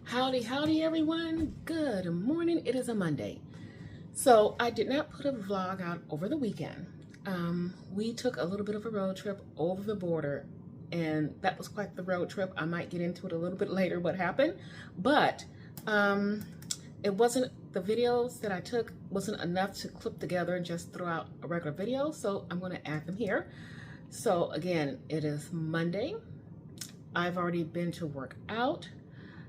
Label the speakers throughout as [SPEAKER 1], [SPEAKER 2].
[SPEAKER 1] Howdy, howdy everyone. Good morning. It is a Monday. So I did not put a vlog out over the weekend. We took a little bit of a road trip over the border, and that was quite the road trip. I might get into it a little bit later what happened, but it wasn't, the videos that I took wasn't enough to clip together and just throw out a regular video, so I'm going to add them here. So again, it is Monday. I've already been to work out.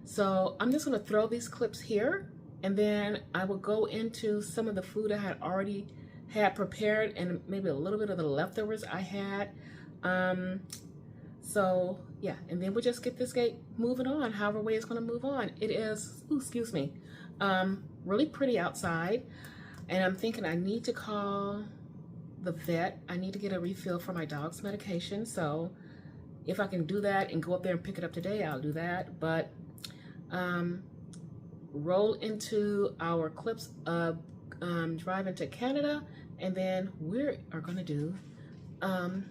[SPEAKER 1] So I'm just going to throw these clips here, and then I will go into some of the food I had already had prepared and maybe a little bit of the leftovers I had. So yeah, and then we'll just get this gate moving on, however way it's going to move on. It is, ooh, excuse me, really pretty outside, and I'm thinking I need to call the vet. I need to get a refill for my dog's medication. So if I can do that and go up there and pick it up today, I'll do that. But roll into our clips of driving to Canada, and then we are going to do, I'm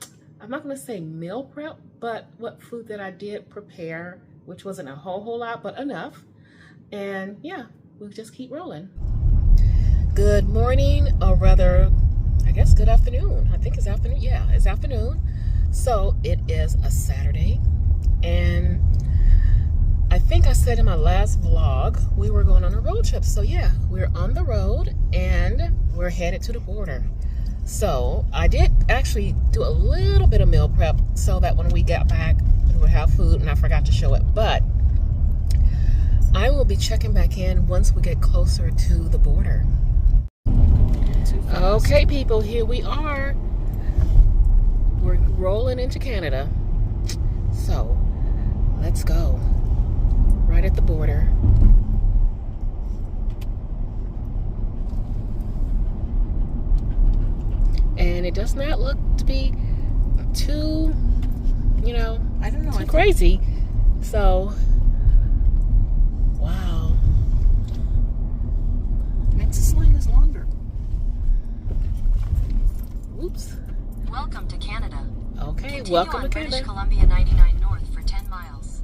[SPEAKER 1] not going to say meal prep, but what food that I did prepare, which wasn't a whole lot, but enough. And yeah, we'll just keep rolling. Good morning, or rather, I guess good afternoon. I think it's afternoon. Yeah, it's afternoon. So it is a Saturday, and I think I said in my last vlog we were going on a road trip. So yeah, we're on the road and we're headed to the border. So I did actually do a little bit of meal prep so that when we got back we would have food, and I forgot to show it. But I will be checking back in once we get closer to the border. Okay people, here we are. We're rolling into Canada. So let's go. Right at the border. And it does not look to be too, you know, I don't know, too crazy. So, wow.
[SPEAKER 2] Next lane is longer.
[SPEAKER 1] Oops.
[SPEAKER 2] Welcome to Canada.
[SPEAKER 1] Okay,
[SPEAKER 2] Continue
[SPEAKER 1] welcome
[SPEAKER 2] on
[SPEAKER 1] to Canada.
[SPEAKER 2] British Columbia 99 North for 10 miles.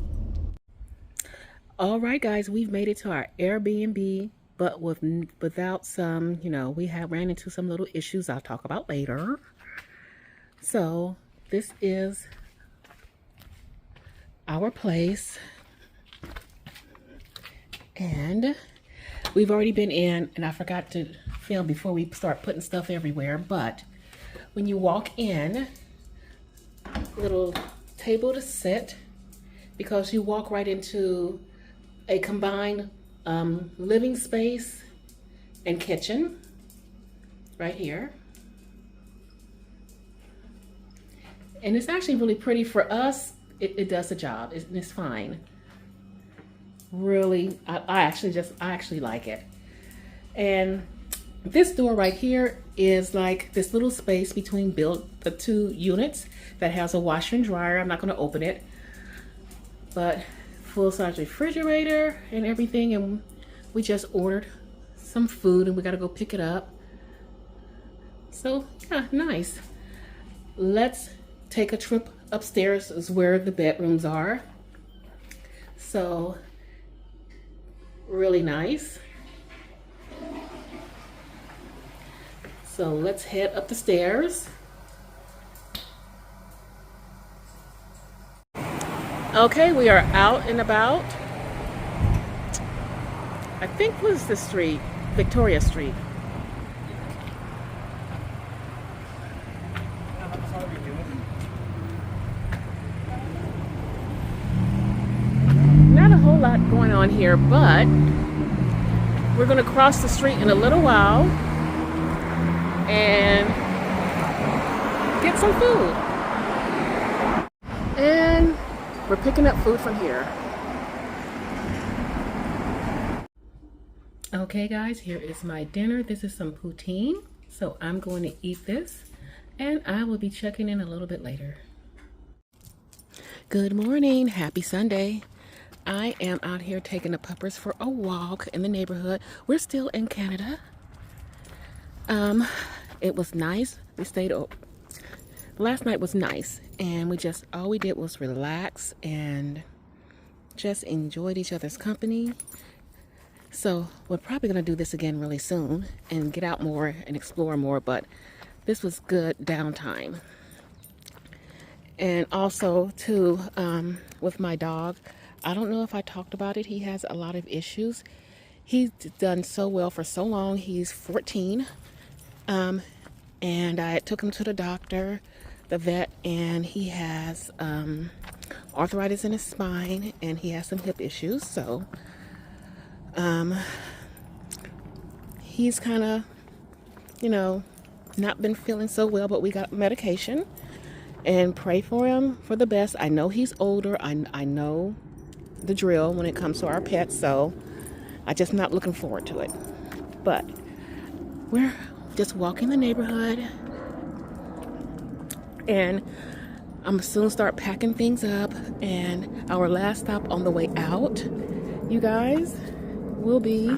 [SPEAKER 1] All right, guys, we've made it to our Airbnb, but without some, you know, we have ran into some little issues I'll talk about later. So this is our place, and we've already been in, and I forgot to film before we start putting stuff everywhere, but when you walk in, little table to sit, because you walk right into a combined living space and kitchen right here. And it's actually really pretty for us. It does the job. It's fine. Really, I actually like it. And this door right here is like this little space between the two units that has a washer and dryer. I'm not going to open it, but full-size refrigerator and everything. And we just ordered some food and we got to go pick it up. So yeah, nice. Let's take a trip upstairs, is where the bedrooms are. So really nice. So let's head up the stairs. Okay, we are out and about. I think, what is this street? Victoria Street. Not a whole lot going on here, but we're going to cross the street in a little while and get some food. And we're picking up food from here. Okay guys, here is my dinner. This is some poutine. So I'm going to eat this, and I will be checking in a little bit later. Good morning, happy Sunday. I am out here taking the puppers for a walk in the neighborhood. We're still in Canada. It was nice. We stayed up. Last night was nice, and all we did was relax and just enjoyed each other's company. So we're probably going to do this again really soon and get out more and explore more, but this was good downtime. And also too, with my dog, I don't know if I talked about it. He has a lot of issues. He's done so well for so long. He's 14. And I took him to the doctor, the vet, and he has arthritis in his spine and he has some hip issues. So he's kind of, you know, not been feeling so well, but we got medication and pray for him for the best. I know he's older. I know the drill when it comes to our pets, so I'm just not looking forward to it. But we're just walking the neighborhood and I'm soon start packing things up, and our last stop on the way out, you guys, will be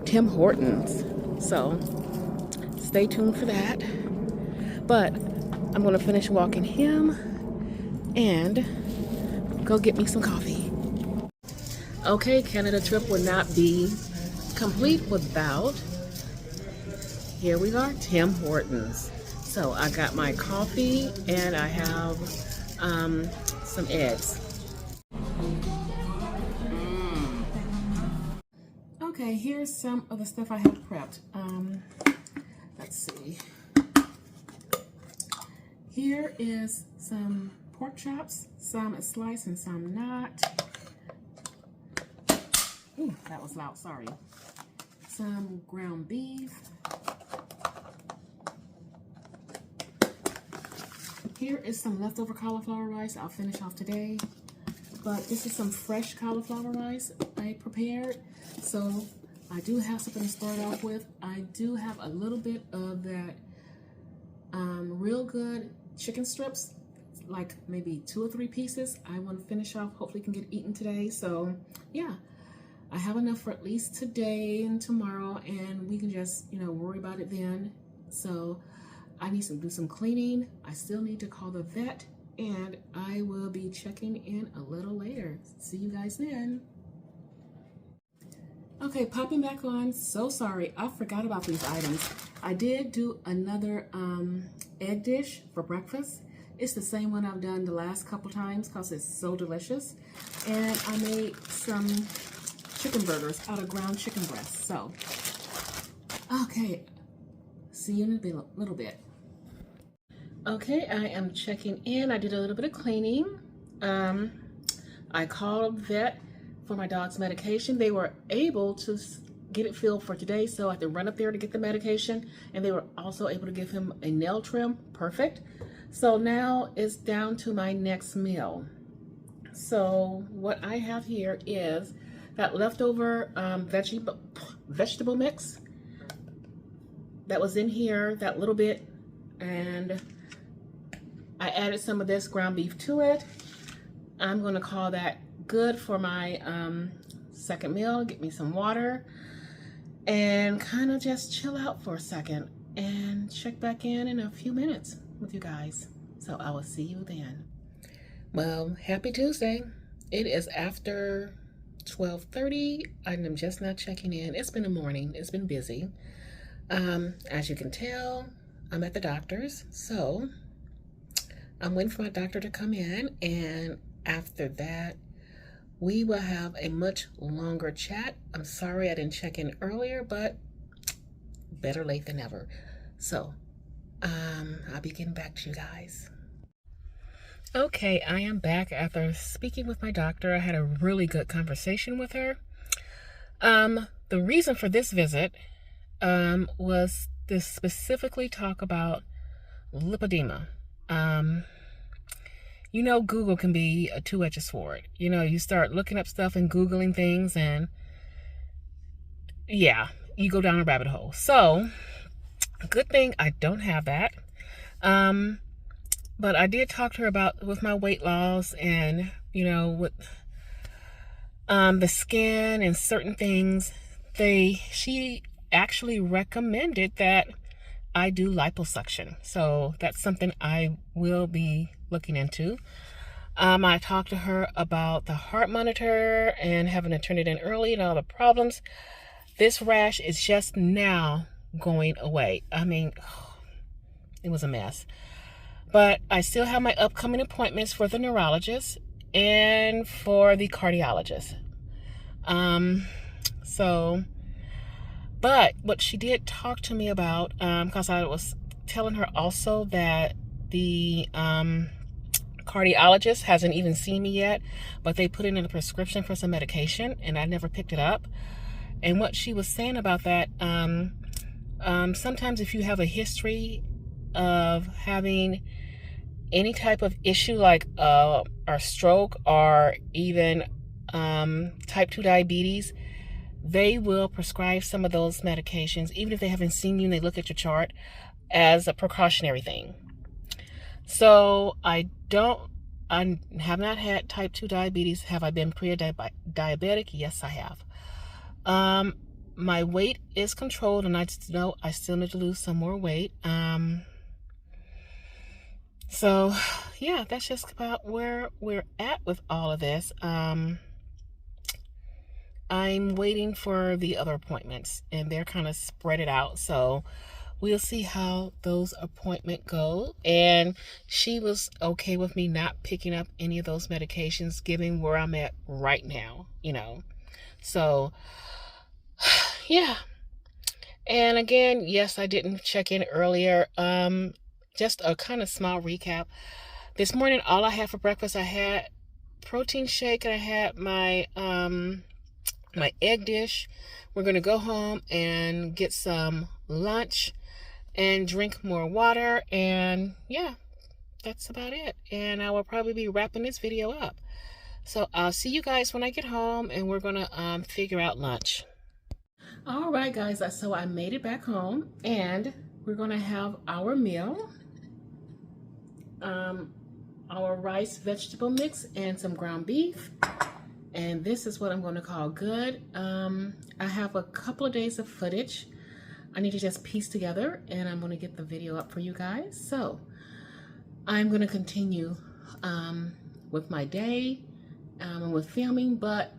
[SPEAKER 1] Tim Hortons. So stay tuned for that. But I'm going to finish walking him and go get me some coffee. Okay, Canada trip would not be complete without, here we are, Tim Hortons. So I got my coffee and I have some eggs. Okay, here's some of the stuff I have prepped. Let's see. Here is some pork chops. Some is sliced and some not. Ooh, that was loud, sorry. Some ground beef. Here is some leftover cauliflower rice I'll finish off today. But this is some fresh cauliflower rice I prepared. So I do have something to start off with. I do have a little bit of that real good chicken strips, like maybe 2 or 3 pieces. I want to finish off, hopefully can get eaten today. So yeah, I have enough for at least today and tomorrow, and we can just, you know, worry about it then. So I need to do some cleaning. I still need to call the vet, and I will be checking in a little later. See you guys then. Okay, popping back on. So sorry, I forgot about these items. I did do another egg dish for breakfast. It's the same one I've done the last couple times because it's so delicious. And I made some chicken burgers out of ground chicken breast. So, okay, see you in a little bit. Okay, I am checking in. I did a little bit of cleaning. I called vet for my dog's medication. They were able to get it filled for today, so I had to run up there to get the medication, and they were also able to give him a nail trim. Perfect. So now it's down to my next meal. So what I have here is that leftover vegetable mix that was in here, that little bit, and I added some of this ground beef to it. I'm going to call that good for my second meal. Get me some water and kind of just chill out for a second and check back in a few minutes with you guys. So I will see you then. Well, happy Tuesday. It is after 12:30. I'm just not checking in. It's been a morning. It's been busy. As you can tell, I'm at the doctor's. So I'm waiting for my doctor to come in, and after that, we will have a much longer chat. I'm sorry I didn't check in earlier, but better late than never. So I'll be getting back to you guys. Okay, I am back after speaking with my doctor. I had a really good conversation with her. The reason for this visit was to specifically talk about lipedema. You know, Google can be a two-edged sword. You know, you start looking up stuff and Googling things, and yeah, you go down a rabbit hole. So, good thing I don't have that. But I did talk to her about with my weight loss and, you know, with the skin and certain things. She actually recommended that I do liposuction. So that's something I will be looking into. I talked to her about the heart monitor and having to turn it in early and all the problems. This rash is just now going away. I mean, it was a mess. But I still have my upcoming appointments for the neurologist and for the cardiologist. But what she did talk to me about, because I was telling her also that the cardiologist hasn't even seen me yet, but they put in a prescription for some medication and I never picked it up. And what she was saying about that, sometimes if you have a history of having any type of issue like a stroke or even type 2 diabetes, they will prescribe some of those medications, even if they haven't seen you and they look at your chart, as a precautionary thing. So I have not had type 2 diabetes. Have I been pre-diabetic? Yes, I have. My weight is controlled, and I know I still need to lose some more weight. So yeah, that's just about where we're at with all of this. I'm waiting for the other appointments, and they're kind of spread it out. So we'll see how those appointments go. And she was okay with me not picking up any of those medications, given where I'm at right now, you know. So yeah. And again, yes, I didn't check in earlier. Just a kind of small recap. This morning, all I had for breakfast, I had protein shake and I had my my egg dish. We're going to go home and get some lunch and drink more water. And yeah, that's about it. And I will probably be wrapping this video up. So I'll see you guys when I get home, and we're going to figure out lunch. All right, guys. So I made it back home, and we're going to have our meal. Our rice vegetable mix and some ground beef. And this is what I'm going to call good. I have a couple of days of footage I need to just piece together, and I'm going to get the video up for you guys. So I'm going to continue with my day and with filming, but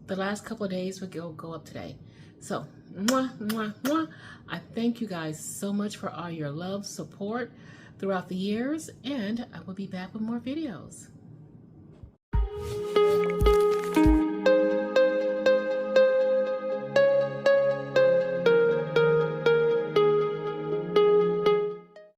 [SPEAKER 1] the last couple of days will go up today. So mwah, mwah, mwah. I thank you guys so much for all your love, support throughout the years, and I will be back with more videos.